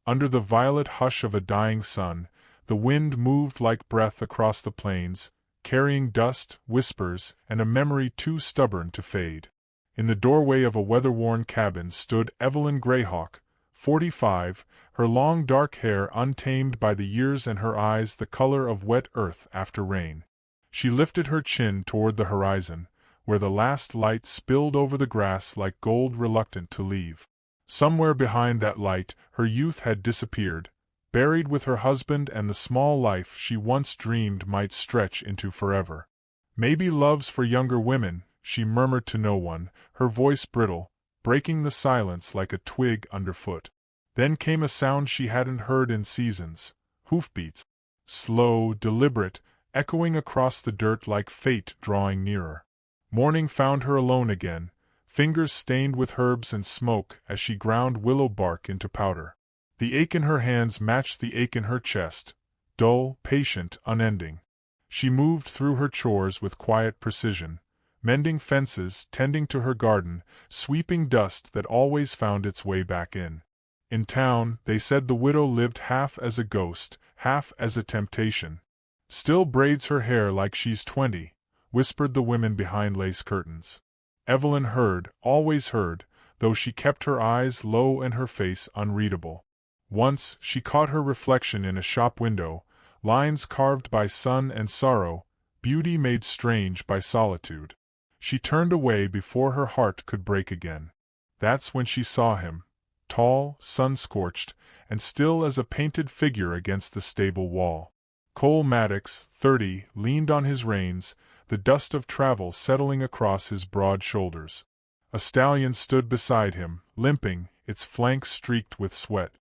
Under the violet hush of a dying sun, the wind moved like breath across the plains, carrying dust, whispers, and a memory too stubborn to fade. In the doorway of a weather-worn cabin stood Evelyn Greyhawk, 45, her long dark hair untamed by the years and her eyes the color of wet earth after rain. She lifted her chin toward the horizon, where the last light spilled over the grass like gold reluctant to leave. Somewhere behind that light, her youth had disappeared, buried with her husband and the small life she once dreamed might stretch into forever. "Maybe love's for younger women," she murmured to no one, her voice brittle, breaking the silence like a twig underfoot. Then came a sound she hadn't heard in seasons, hoofbeats. Slow, deliberate, echoing across the dirt like fate drawing nearer. Morning found her alone again, fingers stained with herbs and smoke as she ground willow bark into powder. The ache in her hands matched the ache in her chest, dull, patient, unending. She moved through her chores with quiet precision, mending fences, tending to her garden, sweeping dust that always found its way back in. In town, they said the widow lived half as a ghost, half as a temptation. "Still braids her hair like she's 20, whispered the women behind lace curtains. Evelyn heard, always heard, though she kept her eyes low and her face unreadable. Once, she caught her reflection in a shop window, lines carved by sun and sorrow, beauty made strange by solitude. She turned away before her heart could break again. That's when she saw him, tall, sun-scorched, and still as a painted figure against the stable wall. Cole Maddox, 30, leaned on his reins, the dust of travel settling across his broad shoulders. A stallion stood beside him, limping, its flanks streaked with sweat.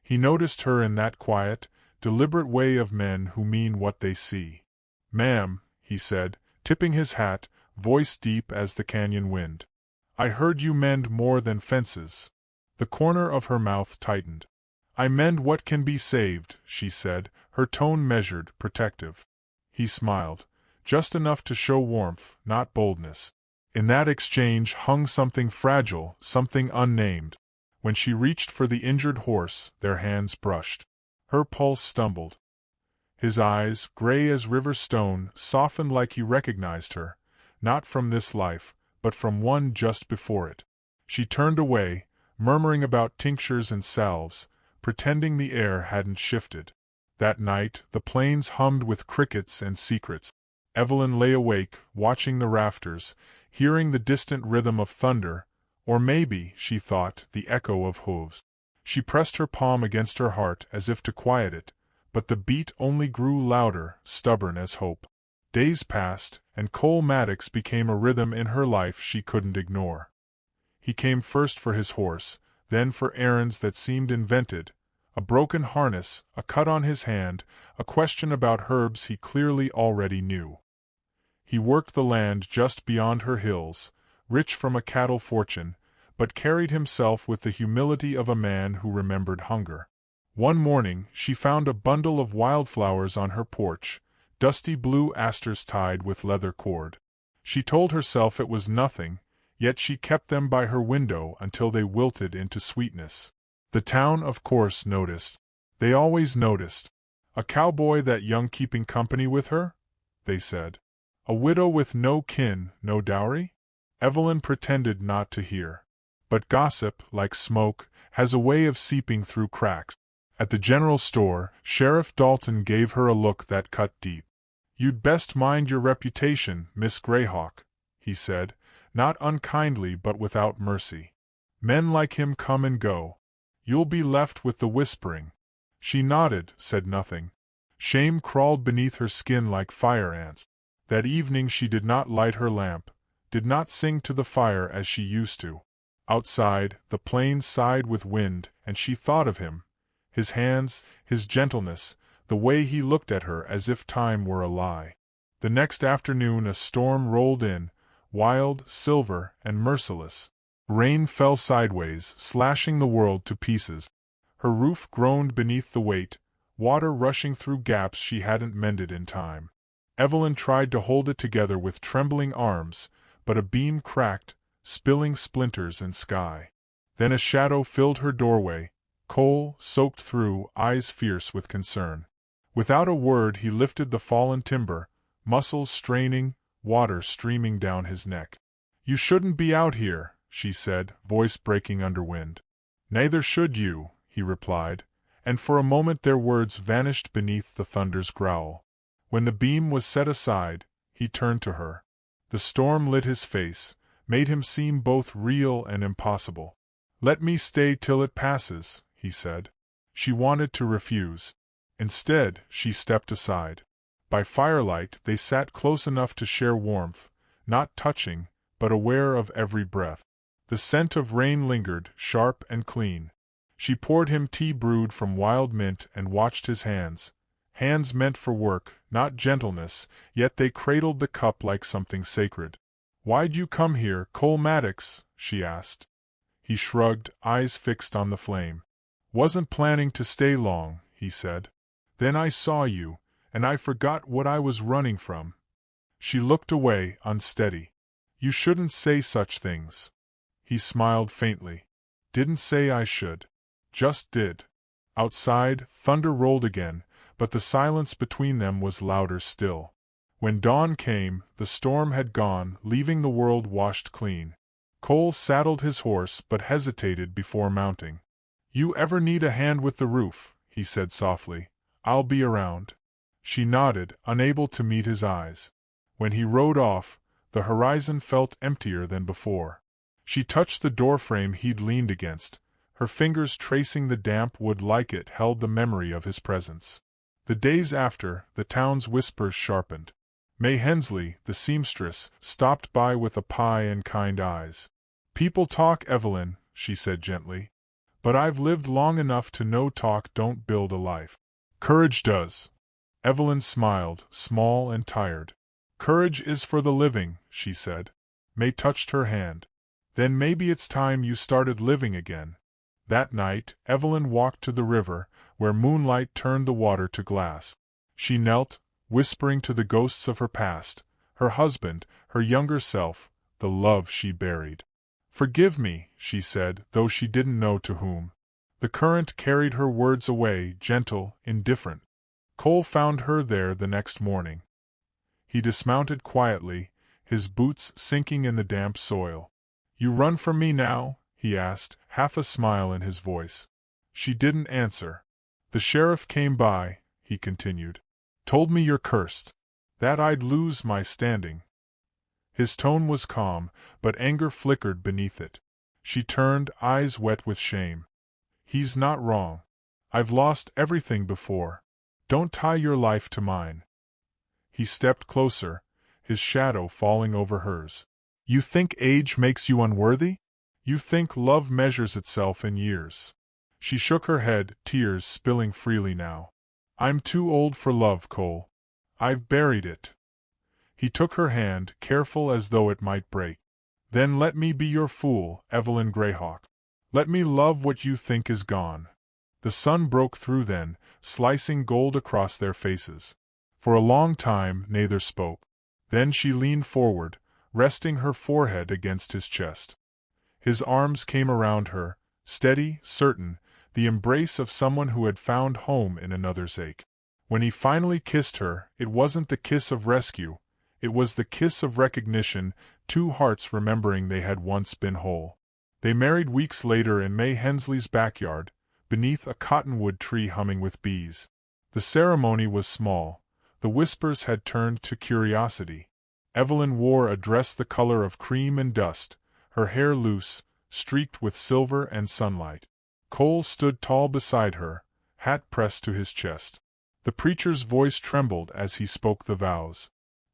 He noticed her in that quiet, deliberate way of men who mean what they see. "Ma'am," he said, tipping his hat, voice deep as the canyon wind. "I heard you mend more than fences." The corner of her mouth tightened. "I mend what can be saved," she said, her tone measured, protective. He smiled, just enough to show warmth, not boldness. In that exchange hung something fragile, something unnamed. When she reached for the injured horse, their hands brushed. Her pulse stumbled. His eyes, gray as river stone, softened like he recognized her, not from this life, but from one just before it. She turned away, murmuring about tinctures and salves, pretending the air hadn't shifted. That night, the plains hummed with crickets and secrets. Evelyn lay awake, watching the rafters, hearing the distant rhythm of thunder, or maybe, she thought, the echo of hooves. She pressed her palm against her heart as if to quiet it, but the beat only grew louder, stubborn as hope. Days passed, and Cole Maddox became a rhythm in her life she couldn't ignore. He came first for his horse, then for errands that seemed invented, a broken harness, a cut on his hand, a question about herbs he clearly already knew. He worked the land just beyond her hills, rich from a cattle fortune, but carried himself with the humility of a man who remembered hunger. One morning, she found a bundle of wildflowers on her porch, dusty blue asters tied with leather cord. She told herself it was nothing, yet she kept them by her window until they wilted into sweetness. The town, of course, noticed. They always noticed. "A cowboy that young keeping company with her?" they said. "A widow with no kin, no dowry?" Evelyn pretended not to hear. But gossip, like smoke, has a way of seeping through cracks. At the general store, Sheriff Dalton gave her a look that cut deep. "You'd best mind your reputation, Miss Greyhawk," he said, not unkindly but without mercy. "Men like him come and go. You'll be left with the whispering." She nodded, said nothing. Shame crawled beneath her skin like fire ants. That evening she did not light her lamp, did not sing to the fire as she used to. Outside, the plains sighed with wind, and she thought of him. His hands, his gentleness, the way he looked at her as if time were a lie. The next afternoon a storm rolled in, wild, silver, and merciless. Rain fell sideways, slashing the world to pieces. Her roof groaned beneath the weight, water rushing through gaps she hadn't mended in time. Evelyn tried to hold it together with trembling arms, but a beam cracked, spilling splinters and sky. Then a shadow filled her doorway, Cole, soaked through, eyes fierce with concern. Without a word he lifted the fallen timber, muscles straining, water streaming down his neck. "You shouldn't be out here," she said, voice breaking under wind. "Neither should you," he replied, and for a moment their words vanished beneath the thunder's growl. When the beam was set aside, he turned to her. The storm lit his face, made him seem both real and impossible. "Let me stay till it passes," he said. She wanted to refuse. Instead, she stepped aside. By firelight they sat close enough to share warmth, not touching, but aware of every breath. The scent of rain lingered, sharp and clean. She poured him tea brewed from wild mint and watched his hands. Hands meant for work, not gentleness, yet they cradled the cup like something sacred. "Why'd you come here, Cole Maddox?" she asked. He shrugged, eyes fixed on the flame. "Wasn't planning to stay long," he said. "Then I saw you, and I forgot what I was running from." She looked away, unsteady. "You shouldn't say such things." He smiled faintly. "Didn't say I should. Just did." Outside, thunder rolled again, but the silence between them was louder still. When dawn came, the storm had gone, leaving the world washed clean. Cole saddled his horse but hesitated before mounting. "You ever need a hand with the roof?" he said softly. "I'll be around." She nodded, unable to meet his eyes. When he rode off, the horizon felt emptier than before. She touched the doorframe he'd leaned against, her fingers tracing the damp wood like it held the memory of his presence. The days after, the town's whispers sharpened. May Hensley, the seamstress, stopped by with a pie and kind eyes. "People talk, Evelyn," she said gently. "But I've lived long enough to know talk don't build a life. Courage does." Evelyn smiled, small and tired. "Courage is for the living," she said. May touched her hand. "Then maybe it's time you started living again." That night, Evelyn walked to the river, where moonlight turned the water to glass. She knelt, whispering to the ghosts of her past, her husband, her younger self, the love she buried. "Forgive me," she said, though she didn't know to whom. The current carried her words away, gentle, indifferent. Cole found her there the next morning. He dismounted quietly, his boots sinking in the damp soil. "You run from me now?" he asked, half a smile in his voice. She didn't answer. "The sheriff came by," he continued. "Told me you're cursed. That I'd lose my standing." His tone was calm, but anger flickered beneath it. She turned, eyes wet with shame. "He's not wrong. I've lost everything before. Don't tie your life to mine." He stepped closer, his shadow falling over hers. "You think age makes you unworthy? You think love measures itself in years?" She shook her head, tears spilling freely now. "I'm too old for love, Cole. I've buried it." He took her hand, careful as though it might break. "Then let me be your fool, Evelyn Greyhawk. Let me love what you think is gone." The sun broke through then, slicing gold across their faces. For a long time neither spoke. Then she leaned forward, resting her forehead against his chest. His arms came around her, steady, certain, the embrace of someone who had found home in another's ache. When he finally kissed her, it wasn't the kiss of rescue, it was the kiss of recognition, two hearts remembering they had once been whole. They married weeks later in May Hensley's backyard, beneath a cottonwood tree humming with bees. The ceremony was small. The whispers had turned to curiosity. Evelyn wore a dress the color of cream and dust, her hair loose, streaked with silver and sunlight. Cole stood tall beside her, hat pressed to his chest. The preacher's voice trembled as he spoke the vows.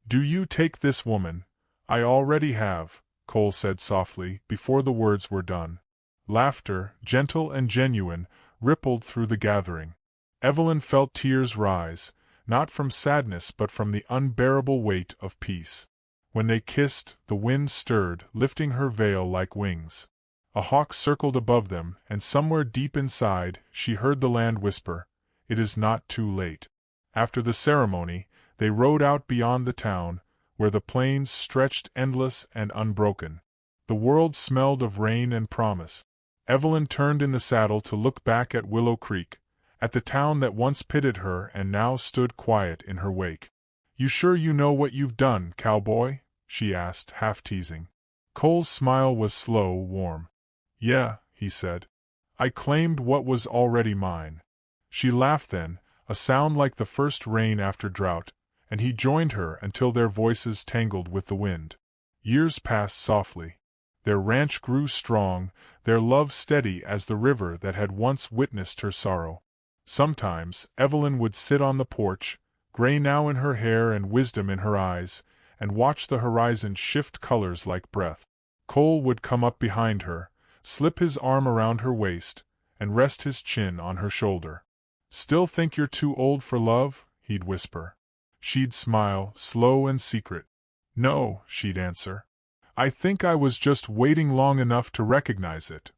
"Do you take this woman?" "I already have," Cole said softly, before the words were done. Laughter, gentle and genuine, rippled through the gathering. Evelyn felt tears rise, not from sadness but from the unbearable weight of peace. When they kissed, the wind stirred, lifting her veil like wings. A hawk circled above them, and somewhere deep inside, she heard the land whisper, "It is not too late." After the ceremony, they rode out beyond the town, where the plains stretched endless and unbroken. The world smelled of rain and promise. Evelyn turned in the saddle to look back at Willow Creek, at the town that once pitied her and now stood quiet in her wake. "You sure you know what you've done, cowboy?" she asked, half teasing. Cole's smile was slow, warm. "Yeah," he said. "I claimed what was already mine." She laughed then, a sound like the first rain after drought, and he joined her until their voices tangled with the wind. Years passed softly. Their ranch grew strong, their love steady as the river that had once witnessed her sorrow. Sometimes, Evelyn would sit on the porch, gray now in her hair and wisdom in her eyes, and watch the horizon shift colors like breath. Cole would come up behind her, slip his arm around her waist, and rest his chin on her shoulder. "Still think you're too old for love?" he'd whisper. She'd smile, slow and secret. "No," she'd answer. "I think I was just waiting long enough to recognize it."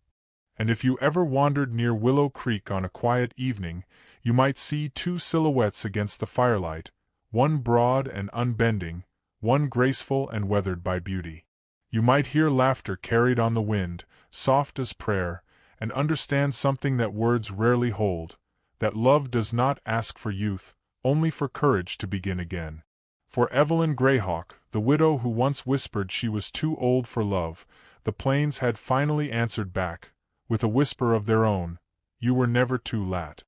And if you ever wandered near Willow Creek on a quiet evening, you might see two silhouettes against the firelight, one broad and unbending, one graceful and weathered by beauty. You might hear laughter carried on the wind, soft as prayer, and understand something that words rarely hold, that love does not ask for youth, only for courage to begin again. For Evelyn Greyhawk, the widow who once whispered she was too old for love, the plains had finally answered back, with a whisper of their own, "You were never too late."